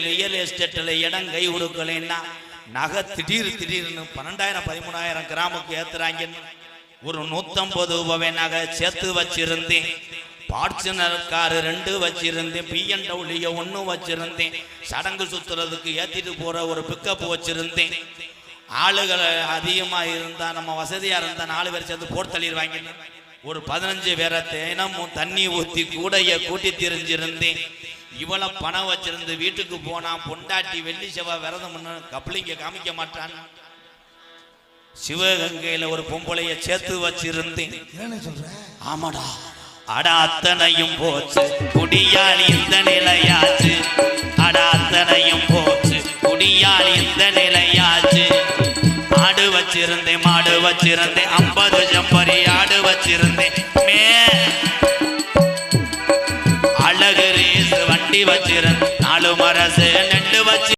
Real எஸ்டேட்டில் இடம் கை கொடுக்கலைன்னா நகை திடீர்னு 12,000 13,000 கிராமுக்கு ஏத்துறாங்கன்னு ஒரு 150 ரூபாய் நகை சேர்த்து வச்சிருந்தேன். பார்ச்சுனர் காரு 2 வச்சிருந்தேன். BMW 1 வச்சிருந்தேன். சடங்கு சுத்துறதுக்கு ஏத்திட்டு போற ஒரு பிக்கப் வச்சிருந்தேன். ஆளுகள் அதிகமாக இருந்தா நம்ம வசதியா இருந்தா 4 பேர் சேர்ந்து போட்டு தள்ளிடுவாங்க. ஒரு 15 பேரை தினமும் தண்ணி ஊற்றி கூடைய கூட்டி திரிஞ்சிருந்தேன். இவ்வளவு பணம் வச்சிருந்து வீட்டுக்கு போனா பொண்டாட்டி வெள்ளி செவ்வாய் விரதம் கப்ளிங்க காமிக்க மாட்டான். சிவகங்கையில ஒரு பொம்பளைய சேர்த்து வச்சிருந்தேன். ஆமாடா, அட அத்தனையும் போச்சு குடியால் இந்த நிலையாச்சு. அட அத்தனையும் போச்சு குடியால் இந்த நிலையாச்சு. ஆடு வச்சிருந்தேன், மாடு வச்சிருந்தேன், 50 ஜம்பரி ஆடு வச்சிருந்தேன். அழகு ரேஸ் வண்டி வச்சிருந்தேன். 4 மரசு